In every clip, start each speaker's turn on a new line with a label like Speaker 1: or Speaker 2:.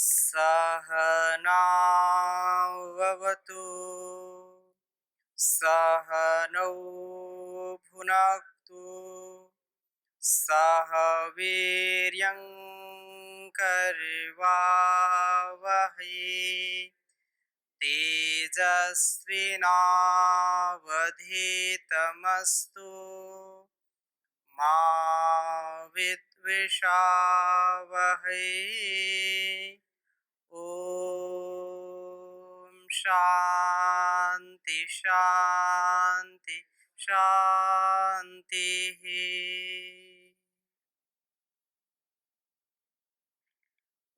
Speaker 1: सहनाववतु सहनौ भुनक्तु सह वीर्यं करवावहै तेजस्विनावधीतमस्तु मा विद्विषावहै। ओम शांति शांति शांति।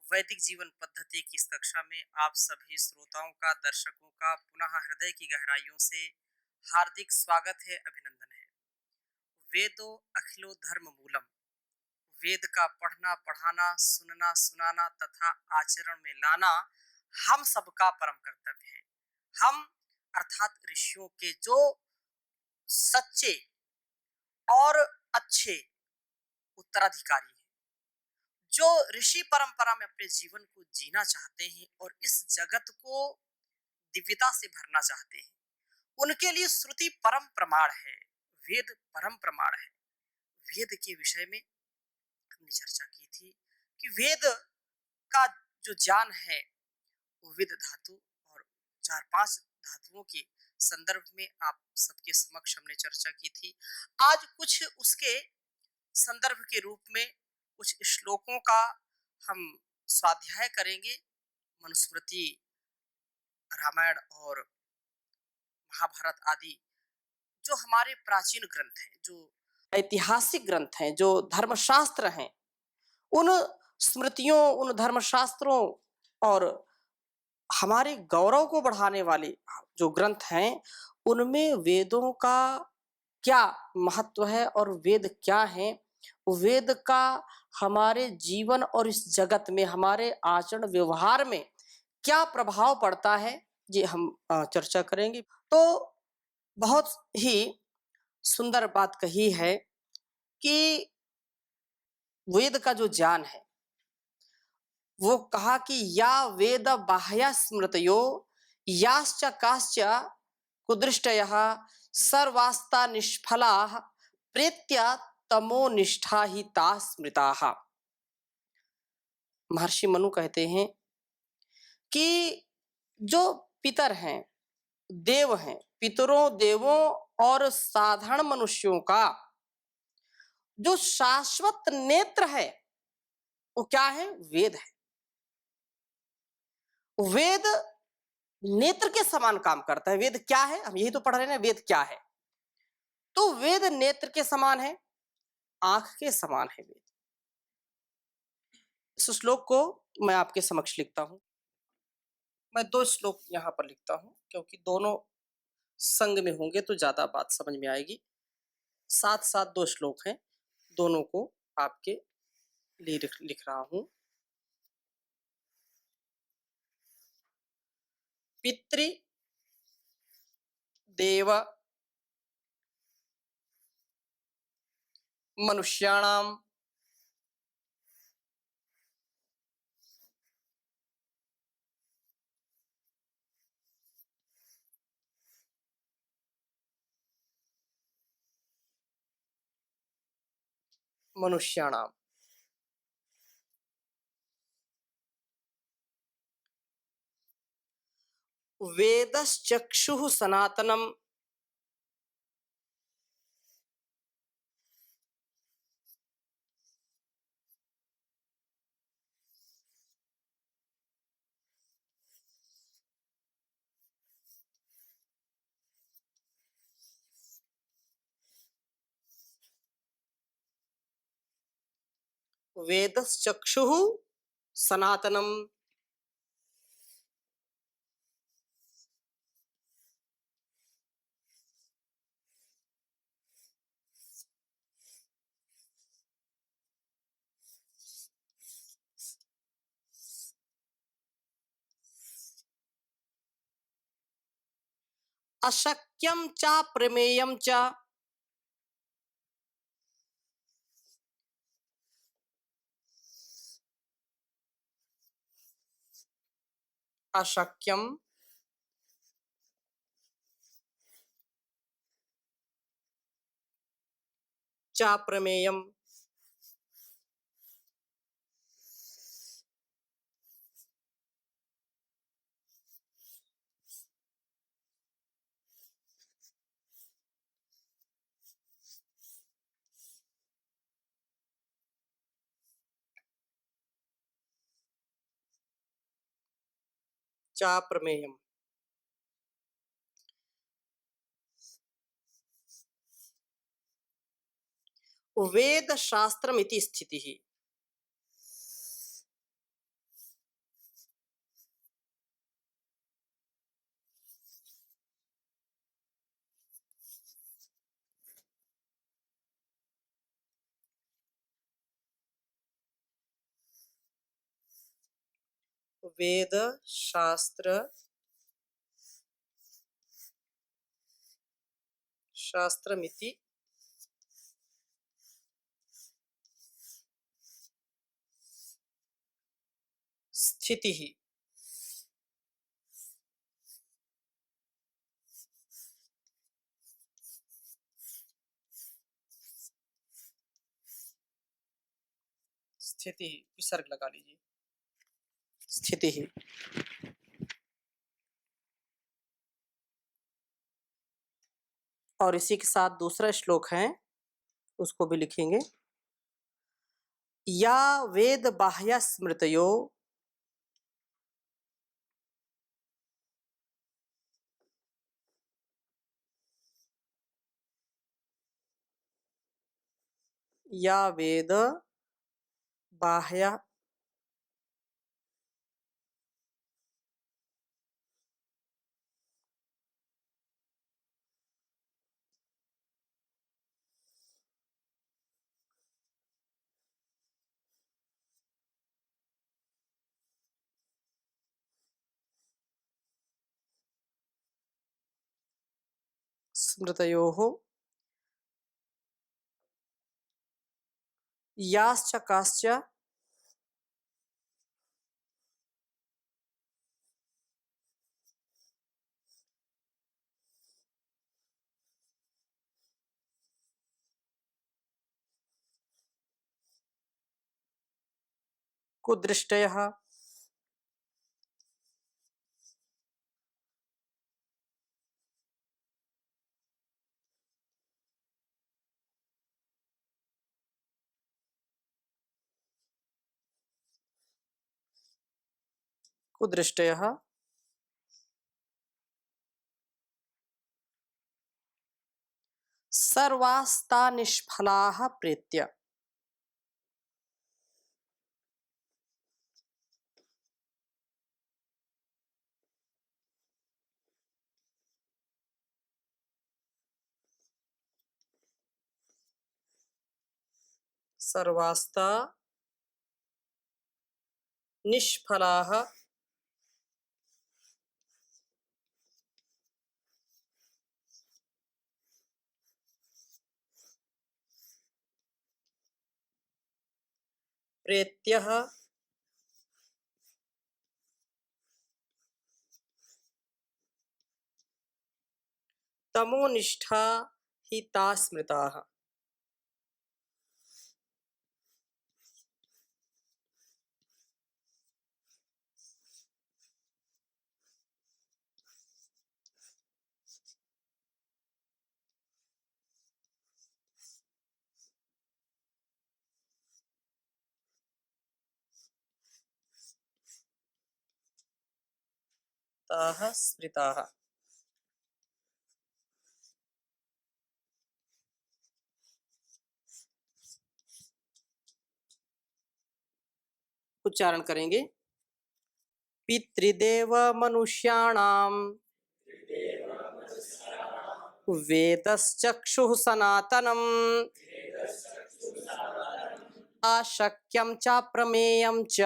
Speaker 1: वैदिक जीवन पद्धति की इस कक्षा में आप सभी श्रोताओं का, दर्शकों का पुनः हृदय की गहराइयों से हार्दिक स्वागत है, अभिनंदन है। वेदो अखिलो धर्म मूलम। वेद का पढ़ना, पढ़ाना, सुनना, सुनाना तथा आचरण में लाना हम सबका परम कर्तव्य है। हम अर्थात ऋषियों के जो सच्चे और अच्छे उत्तराधिकारी हैं, जो ऋषि परंपरा में अपने जीवन को जीना चाहते हैं और इस जगत को दिव्यता से भरना चाहते हैं, उनके लिए श्रुति परम प्रमाण है, वेद परम प्रमाण है। वेद के विषय में हमने चर्चा की थी कि वेद का जो ज्ञान है वो वेद धातु और 4-5 धातुओं के संदर्भ में आप सबके समक्ष हमने चर्चा की थी। आज कुछ उसके संदर्भ के रूप में कुछ श्लोकों का हम स्वाध्याय करेंगे। मनुस्मृति, रामायण और महाभारत आदि जो हमारे प्राचीन ग्रंथ हैं, जो ऐतिहासिक ग्रंथ हैं, जो धर्मशास्त्र हैं, उन स्मृतियों, उन धर्मशास्त्रों और हमारे गौरव को बढ़ाने वाले जो ग्रंथ हैं, उनमें वेदों का क्या महत्व है और वेद क्या है, वेद का हमारे जीवन और इस जगत में, हमारे आचरण व्यवहार में क्या प्रभाव पड़ता है, ये हम चर्चा करेंगे। तो बहुत ही सुंदर बात कही है कि वेद का जो ज्ञान है, वो कहा कि या वेद बाह्य स्मृतयो याश्च काश्च कुदृष्टयः सर्वास्ता निष्फलाः प्रेत्य तमो निष्ठा ही ता स्मृताः। महर्षि मनु कहते हैं कि जो पितर हैं, देव हैं, पितरों, देवों और साधारण मनुष्यों का जो शाश्वत नेत्र है वो क्या है? वेद है। वेद नेत्र के समान काम करता है। वेद क्या है? हम यही तो पढ़ रहे हैं, वेद क्या है? तो वेद नेत्र के समान है, आंख के समान है वेद। इस श्लोक को मैं आपके समक्ष लिखता हूं। मैं 2 श्लोक यहां पर लिखता हूं क्योंकि दोनों संग में होंगे तो ज्यादा बात समझ में आएगी। साथ साथ 2 श्लोक हैं, दोनों को आपके लिए लिख रहा हूं। पितृ देव मनुष्याणाम मनुष्याणाम वेदश्चक्षुः सनातनम वेदश्चक्षुः सनातनम अशक्यम च प्रमेयम च अशक्यम च प्रमेयम च प्रमेयम। वेद शास्त्रमिति स्थितिः। वेद शास्त्र शास्त्रमिति स्थितिः। स्थिति विसर्ग लगा लीजिए। स्थिति ही। और इसी के साथ दूसरा श्लोक है, उसको भी लिखेंगे। या वेद बाह्य स्मृतयो या वेद बाह्य स्मृतयोः याश्च काश्च कुदृष्टयः कुदृष्टयः सर्वास्ता निष्फलाः प्रेत्य। सर्वास्ता निष्फलाः प्रेत्यः तमोनिष्ठा हि ता स्मृताः। ताः स्मृताः। उच्चारण करेंगे। पितृदेव मनुष्याणां वेदश्चक्षुः सनातनम् अशक्यं च प्रमेयं च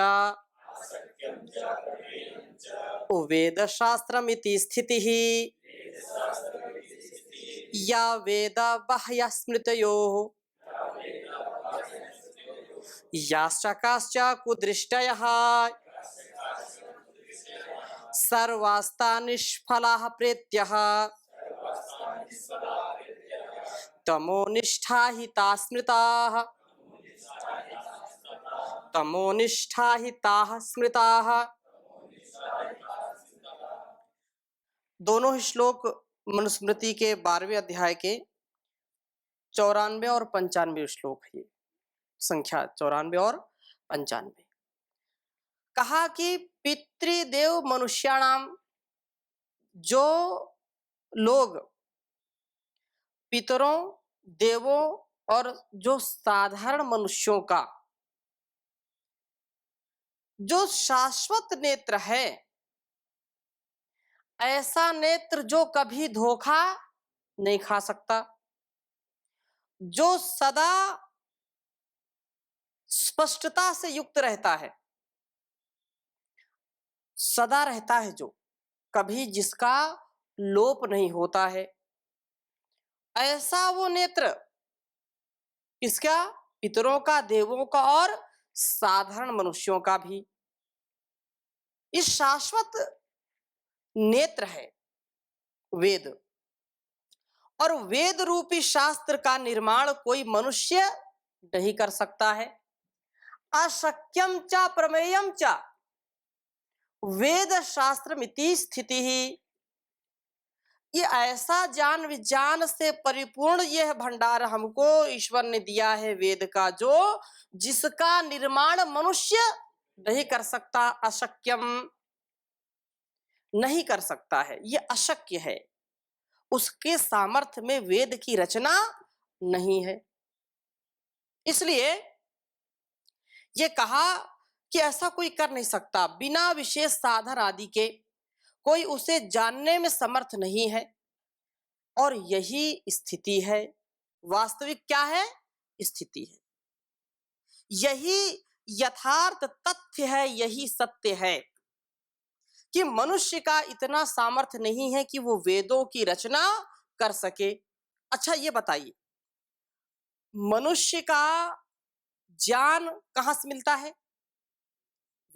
Speaker 1: वेदशास्त्रमिति स्थितिः। या वेद बाह्य स्मृतयोः याश्च काश्च कुदृष्टयः सर्वास्ता निष्फलाः प्रेत्यः तमोनिष्ठा हिता स्मृताः तमोनिष्ठा हिताः स्मृताः। दोनों ही श्लोक मनुस्मृति के 12वें अध्याय के 94 और 95 श्लोक है। संख्या 94 और 95। कहा कि पितृदेव मनुष्याणाम, जो लोग पितरों, देवों और जो साधारण मनुष्यों का जो शाश्वत नेत्र है, ऐसा नेत्र जो कभी धोखा नहीं खा सकता, जो सदा स्पष्टता से युक्त रहता है, सदा रहता है, जो कभी जिसका लोप नहीं होता है, ऐसा वो नेत्र किसका? पितरों का, देवों का और साधारण मनुष्यों का भी। इस शाश्वत नेत्र है वेद, और वेद रूपी शास्त्र का निर्माण कोई मनुष्य नहीं कर सकता है। अशक्यम च प्रमेयम च वेद शास्त्रमिति स्थिति ही। ये ऐसा ज्ञान विज्ञान से परिपूर्ण यह भंडार हमको ईश्वर ने दिया है वेद का, जो जिसका निर्माण मनुष्य नहीं कर सकता, अशक्यम नहीं कर सकता है, ये अशक्य है, उसके सामर्थ्य में वेद की रचना नहीं है। इसलिए ये कहा कि ऐसा कोई कर नहीं सकता, बिना विशेष साधन आदि के कोई उसे जानने में समर्थ नहीं है। और यही स्थिति है, वास्तविक क्या है? स्थिति है, यही यथार्थ तथ्य है, यही सत्य है कि मनुष्य का इतना सामर्थ्य नहीं है कि वो वेदों की रचना कर सके। अच्छा ये बताइए, मनुष्य का ज्ञान कहां से मिलता है?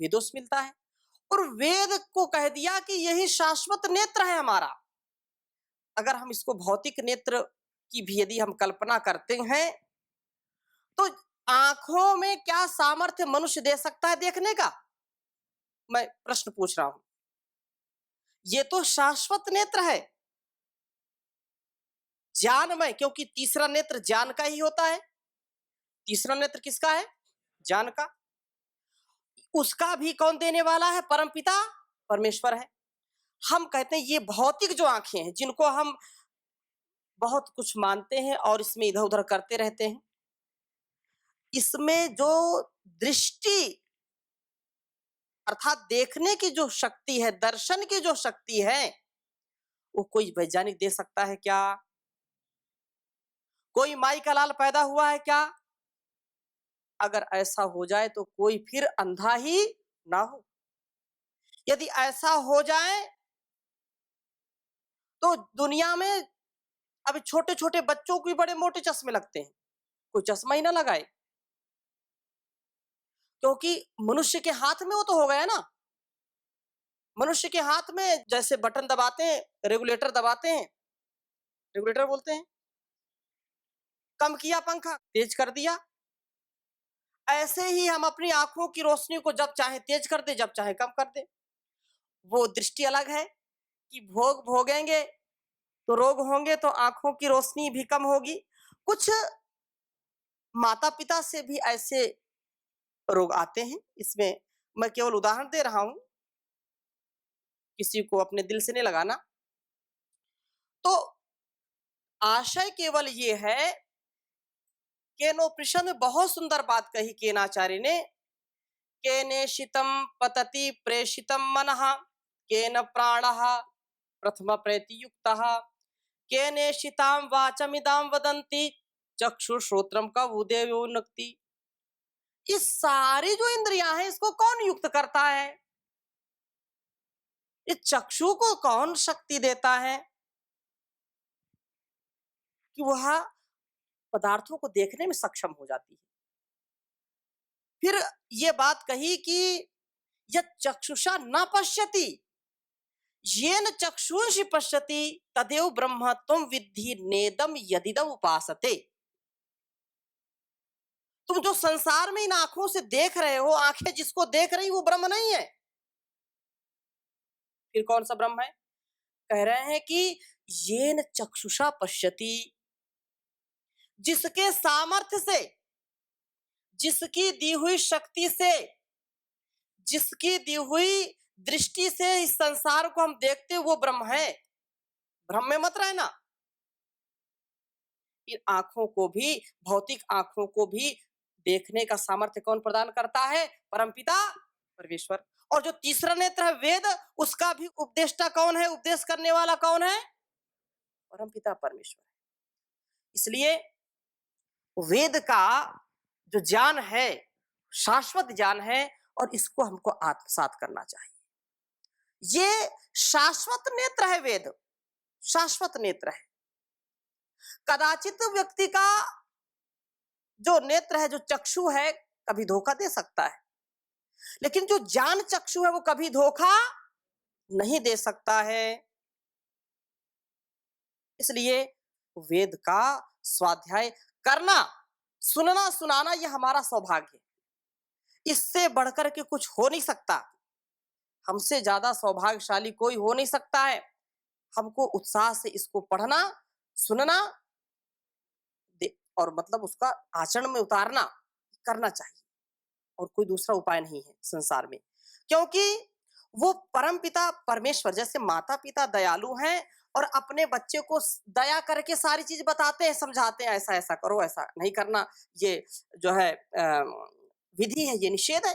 Speaker 1: वेदों से मिलता है। और वेद को कह दिया कि यही शाश्वत नेत्र है हमारा। अगर हम इसको भौतिक नेत्र की भी यदि हम कल्पना करते हैं, तो आंखों में क्या सामर्थ्य मनुष्य दे सकता है देखने का? मैं प्रश्न पूछ रहा हूं। ये तो शाश्वत नेत्र है, ज्ञानमय, क्योंकि तीसरा नेत्र ज्ञान का ही होता है। तीसरा नेत्र किसका है? ज्ञान का। उसका भी कौन देने वाला है? परमपिता परमेश्वर है। हम कहते हैं ये भौतिक जो आंखें हैं, जिनको हम बहुत कुछ मानते हैं और इसमें इधर उधर करते रहते हैं, इसमें जो दृष्टि अर्थात देखने की जो शक्ति है, दर्शन की जो शक्ति है, वो कोई वैज्ञानिक दे सकता है क्या? कोई माई का लाल पैदा हुआ है क्या? अगर ऐसा हो जाए तो कोई फिर अंधा ही ना हो। यदि ऐसा हो जाए तो दुनिया में अभी छोटे छोटे बच्चों को भी बड़े मोटे चश्मे लगते हैं, कोई चश्मा ही ना लगाए, क्योंकि मनुष्य के हाथ में वो तो हो गया ना। मनुष्य के हाथ में जैसे बटन दबाते हैं, रेगुलेटर दबाते हैं, रेगुलेटर बोलते हैं, कम किया पंखा, तेज कर दिया। ऐसे ही हम अपनी आंखों की रोशनी को जब चाहे तेज कर दे, जब चाहे कम कर दे। वो दृष्टि अलग है कि भोग भोगेंगे तो रोग होंगे, तो आंखों की रोशनी भी कम होगी। कुछ माता पिता से भी ऐसे रोग आते हैं। इसमें मैं केवल उदाहरण दे रहा हूं, किसी को अपने दिल से नहीं लगाना। तो आशय केवल ये है, केनोपनिषद में बहुत सुंदर बात कही केनाचार्य ने, केनेशितम पतति प्रेषितम मनः केन प्राणः प्रथम प्रैतियुक्तः केनेशिताम वाचमिदाम वदन्ति चक्षु श्रोत्रम का उदेयो नक्ति। ये सारी जो इंद्रियां हैं, इसको कौन युक्त करता है? इस चक्षु को कौन शक्ति देता है कि वह पदार्थों को देखने में सक्षम हो जाती है? फिर ये बात कही कि यह चक्षुषा न पश्यति, येन चक्षुंषि पश्यति तदेव ब्रह्म त्वं विद्धि नेदम यदिदम उपासते। तुम जो संसार में इन आंखों से देख रहे हो, आंखें जिसको देख रही वो ब्रह्म नहीं है। फिर कौन सा ब्रह्म है? कह रहे हैं कि येन चक्षुषा पश्यति, जिसके सामर्थ्य से, जिसकी दी हुई शक्ति से, जिसकी दी हुई दृष्टि से इस संसार को हम देखते हैं, वो ब्रह्म है। भ्रम में मत रहना। इन आंखों को भी, भौतिक आंखों को भी देखने का सामर्थ्य कौन प्रदान करता है? परमपिता परमेश्वर। और जो तीसरा नेत्र है वेद, उसका भी उपदेष्टा कौन है? उपदेश करने वाला कौन है? परमपिता परमेश्वर। इसलिए वेद का जो ज्ञान है शाश्वत ज्ञान है, और इसको हमको आत्मसात करना चाहिए। ये शाश्वत नेत्र है, वेद शाश्वत नेत्र है। कदाचित व्यक्ति का जो नेत्र है, जो चक्षु है, कभी धोखा दे सकता है, लेकिन जो ज्ञान चक्षु है वो कभी धोखा नहीं दे सकता है। इसलिए वेद का स्वाध्याय करना, सुनना सुनाना, यह हमारा सौभाग्य है। इससे बढ़कर के कुछ हो नहीं सकता। हमसे ज्यादा सौभाग्यशाली कोई हो नहीं सकता है। हमको उत्साह से इसको पढ़ना, सुनना और मतलब उसका आचरण में उतारना करना चाहिए, और कोई दूसरा उपाय नहीं है संसार में। क्योंकि वो परम पिता परमेश्वर जैसे माता पिता दयालु हैं, और अपने बच्चे को दया करके सारी चीज बताते हैं, समझाते हैं, ऐसा ऐसा करो, ऐसा नहीं करना, ये जो है विधि है, ये निषेध है।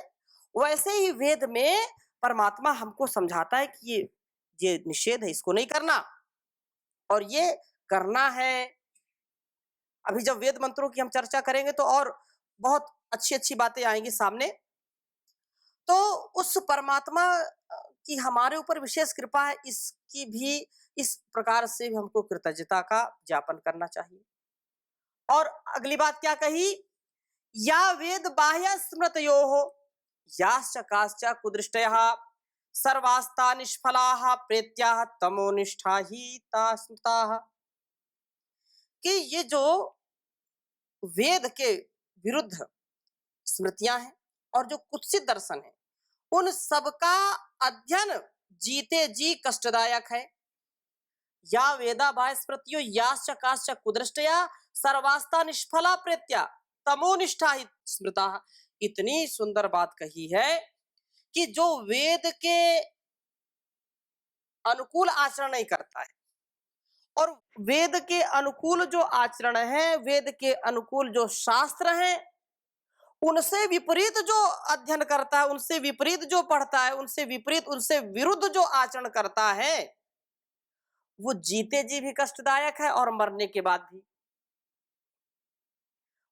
Speaker 1: वैसे ही वेद में परमात्मा हमको समझाता है कि ये निषेध है, इसको नहीं करना, और ये करना है। अभी जब वेद मंत्रों की हम चर्चा करेंगे तो और बहुत अच्छी अच्छी बातें आएंगी सामने। तो उस परमात्मा की हमारे ऊपर विशेष कृपा है, इसकी भी इस प्रकार से भी हमको कृतज्ञता का ज्ञापन करना चाहिए। और अगली बात क्या कही? या वेद बाह्य स्मृतयो हो याश्च काश्च कुदृष्टयः सर्वास्ता निष्फलाः प्रेत्याः तमोनिष्ठा ही ता स्मृताः। कि ये जो वेद के विरुद्ध स्मृतियां हैं और जो कुत्सित दर्शन है, उन सबका अध्ययन जीते जी कष्टदायक है। या वेदा बाह्य स्मृतियो याश्च काश्च कुदृष्टया सर्वास्ता निष्फला प्रेत्या तमोनिष्ठा ही स्मृता। इतनी सुंदर बात कही है कि जो वेद के अनुकूल आचरण नहीं करता है, और वेद के अनुकूल जो आचरण है, वेद के अनुकूल जो शास्त्र हैं, उनसे विपरीत जो अध्ययन करता है, उनसे विपरीत जो पढ़ता है, उनसे विपरीत, उनसे विरुद्ध जो आचरण करता है, वो जीते जी भी कष्टदायक है, और मरने के बाद भी,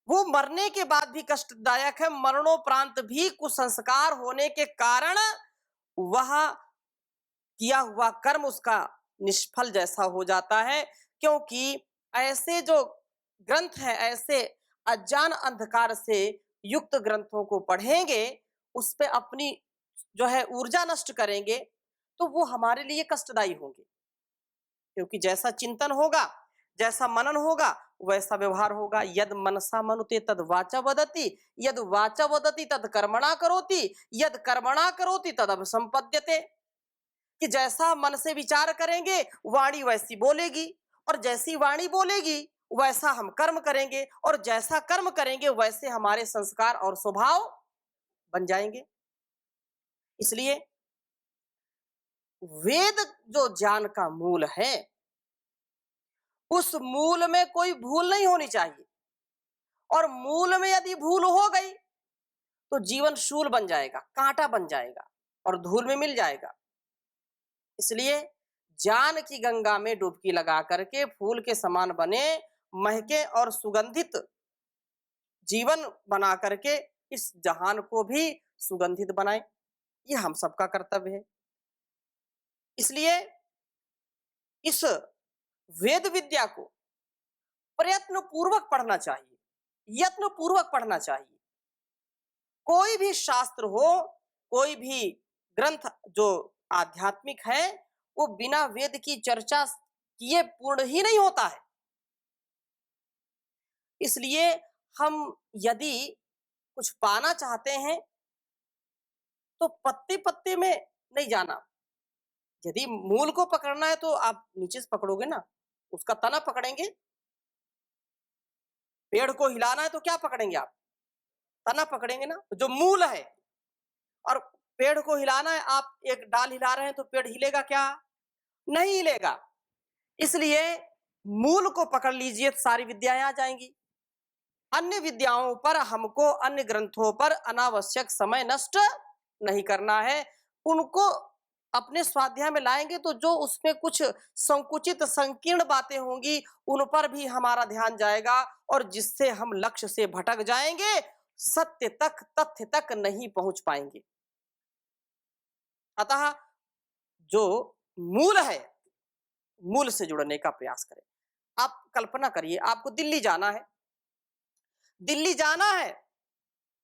Speaker 1: वो मरने के बाद भी कष्टदायक है। मरणोपरांत भी कुसंस्कार होने के कारण वह किया हुआ कर्म उसका निष्फल जैसा हो जाता है। क्योंकि ऐसे जो ग्रंथ है, ऐसे अज्ञान अंधकार से युक्त ग्रंथों को पढ़ेंगे, उस पे अपनी जो है ऊर्जा नष्ट करेंगे, तो वो हमारे लिए कष्टदायी होंगे। क्योंकि जैसा चिंतन होगा, जैसा मनन होगा, वैसा व्यवहार होगा। यद मनसा मनुते तद वाचा वदति, यद वाचा वदति तद कर्मणा करोति, यद कर्मणा करोति तद अभिसंपद्यते। कि जैसा मन से विचार करेंगे, वाणी वैसी बोलेगी, और जैसी वाणी बोलेगी वैसा हम कर्म करेंगे, और जैसा कर्म करेंगे वैसे हमारे संस्कार और स्वभाव बन जाएंगे। इसलिए वेद जो ज्ञान का मूल है, उस मूल में कोई भूल नहीं होनी चाहिए। और मूल में यदि भूल हो गई तो जीवन शूल बन जाएगा, कांटा बन जाएगा, और धूल में मिल जाएगा। इसलिए ज्ञान की गंगा में डुबकी लगा करके फूल के समान बने, महके और सुगंधित जीवन बना करके इस जहान को भी सुगंधित बनाए, ये हम सबका कर्तव्य है। इसलिए इस वेद विद्या को प्रयत्न पूर्वक पढ़ना चाहिए, यत्न पूर्वक पढ़ना चाहिए। कोई भी शास्त्र हो, कोई भी ग्रंथ जो आध्यात्मिक है, वो बिना वेद की चर्चा किए पूर्ण ही नहीं होता है। इसलिए हम यदि कुछ पाना चाहते हैं तो पत्ते-पत्ते में नहीं जाना। यदि मूल को पकड़ना है तो आप नीचे से पकड़ोगे ना, उसका तना पकड़ेंगे। पेड़ को हिलाना है तो क्या पकड़ेंगे आप? तना पकड़ेंगे ना, जो मूल है। और पेड़ को हिलाना है, आप एक डाल हिला रहे हैं तो पेड़ हिलेगा क्या? नहीं हिलेगा। इसलिए मूल को पकड़ लीजिए तो सारी विद्याएं आ जाएंगी। अन्य विद्याओं पर हमको, अन्य ग्रंथों पर अनावश्यक समय नष्ट नहीं करना है। उनको अपने स्वाध्याय में लाएंगे तो जो उसमें कुछ संकुचित संकीर्ण बातें होंगी उन पर भी हमारा ध्यान जाएगा और जिससे हम लक्ष्य से भटक जाएंगे, सत्य तक, तथ्य तक नहीं पहुंच पाएंगे। अतः जो मूल है, मूल से जुड़ने का प्रयास करें। आप कल्पना करिए, आपको दिल्ली जाना है। दिल्ली जाना है,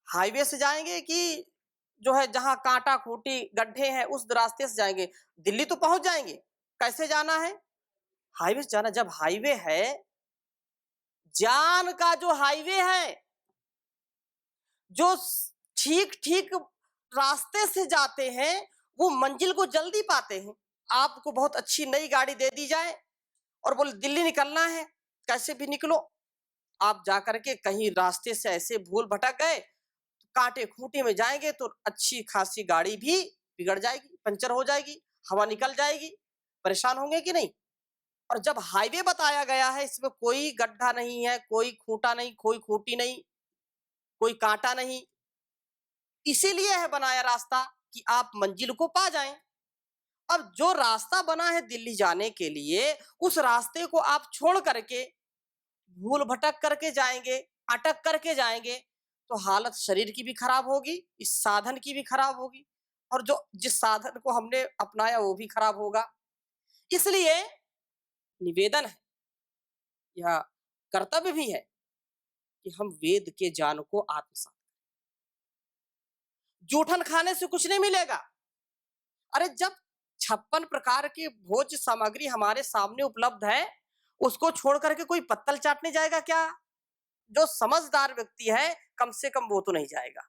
Speaker 1: हाईवे से जाएंगे कि जो है जहां कांटा खूंटी गड्ढे हैं उस रास्ते से जाएंगे? दिल्ली तो पहुंच जाएंगे। कैसे जाना है? हाईवे से जाना। जब हाईवे है, जान का जो हाईवे है, जो ठीक ठीक रास्ते से जाते हैं वो मंजिल को जल्दी पाते हैं। आपको बहुत अच्छी नई गाड़ी दे दी जाए और बोले दिल्ली निकलना है, कैसे भी निकलो। आप जाकर के कहीं रास्ते से ऐसे भूल भटक गए, कांटे खूंटे में जाएंगे तो अच्छी खासी गाड़ी भी बिगड़ जाएगी, पंचर हो जाएगी, हवा निकल जाएगी, परेशान होंगे कि नहीं? और जब हाईवे बताया गया है, इसमें कोई गड्ढा नहीं है, कोई खूंटा नहीं, कोई खूंटी नहीं, कोई कांटा नहीं, इसीलिए है बनाया रास्ता कि आप मंजिल को पा जाएं। अब जो रास्ता बना है दिल्ली जाने के लिए, उस रास्ते को आप छोड़ करके भूल भटक करके जाएंगे, अटक करके जाएंगे, तो हालत शरीर की भी खराब होगी, इस साधन की भी खराब होगी और जो जिस साधन को हमने अपनाया वो भी खराब होगा। इसलिए निवेदन है या कर्तव्य भी है कि हम वेद के ज्ञान को आत्मसात। जूठन खाने से कुछ नहीं मिलेगा। अरे जब 56 प्रकार की भोज्य सामग्री हमारे सामने उपलब्ध है, उसको छोड़ करके कोई पत्तल चाटने जाएगा क्या? जो समझदार व्यक्ति है कम से कम वो तो नहीं जाएगा।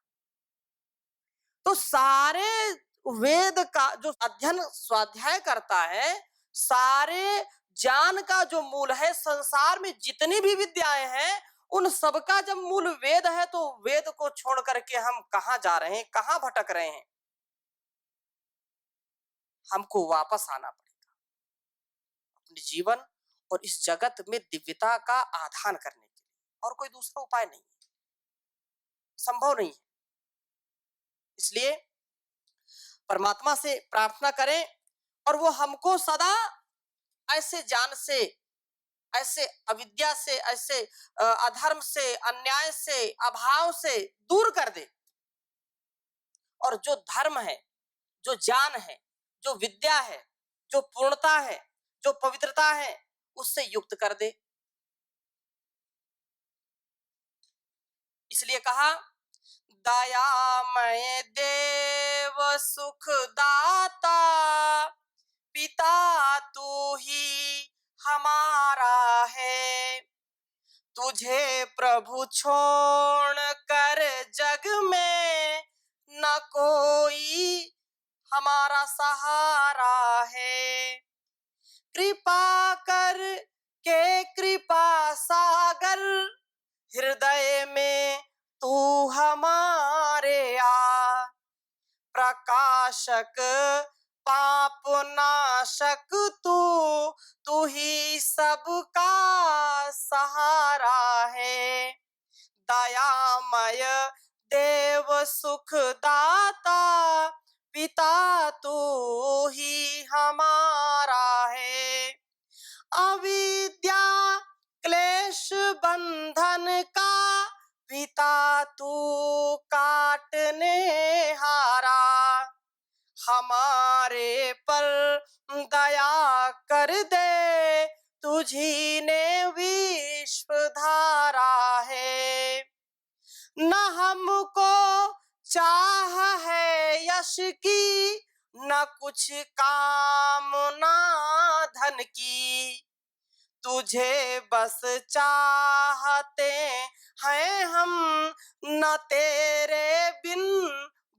Speaker 1: तो सारे वेद का जो अध्ययन स्वाध्याय करता है, सारे ज्ञान का जो मूल है, संसार में जितनी भी विद्याएं हैं उन सबका जब मूल वेद है तो वेद को छोड़ करके हम कहाँ जा रहे हैं, कहाँ भटक रहे हैं? हमको वापस आना पड़ेगा अपने जीवन और इस जगत में दिव्यता का आधान करने के लिए। और कोई दूसरा उपाय नहीं है, संभव नहीं है। इसलिए परमात्मा से प्रार्थना करें और वो हमको सदा ऐसे ज्ञान से, ऐसे अविद्या से, ऐसे अधर्म से, अन्याय से, अभाव से दूर कर दे और जो धर्म है, जो ज्ञान है, जो विद्या है, जो पूर्णता है, जो पवित्रता है, उससे युक्त कर दे। इसलिए कहा, दयामय देव सुखदाता, पिता तू ही हमारा है। तुझे प्रभु छोड़ कर जग में न कोई हमारा सहारा है। कृपा कर के कृपा सागर, हृदय में तू हमारे आ। प्रकाशक पाप नाशक तू, तू ही सबका सहारा है। दयामय देव सुखदाता, पिता तू ही हमारा है। अविद्या क्लेश बंधन का पिता तू काटने हारा। हमारे पर दया कर दे, तुझी ने विश्व धारा है। न हमको चाह है यश की, न कुछ कामना धन की, तुझे बस चाहते हैं हम, न तेरे बिन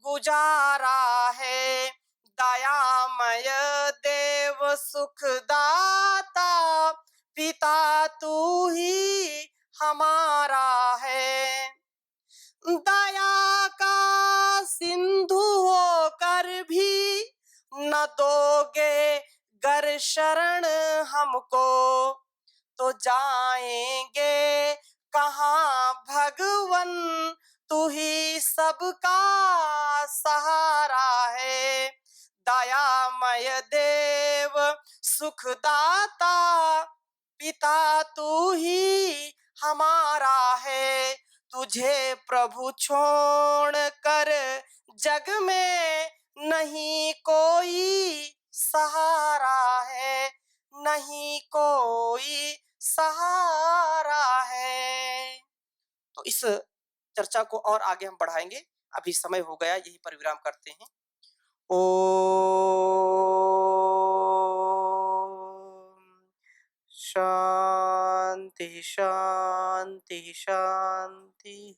Speaker 1: गुजारा है। दयामय देव सुखदाता, पिता तू ही हमारा है। दया का सिंधु होकर भी न दोगे गर शरण हमको, तो जाएंगे कहाँ भगवन, तू ही सबका सहारा है। दयामय देव सुखदाता, पिता तू ही हमारा है। तुझे प्रभु छोड़ कर जग में नहीं कोई सहारा है, नहीं कोई सहारा है। तो इस चर्चा को और आगे हम बढ़ाएंगे, अभी समय हो गया, यही पर विराम करते हैं। ओम शांति शांति शांति।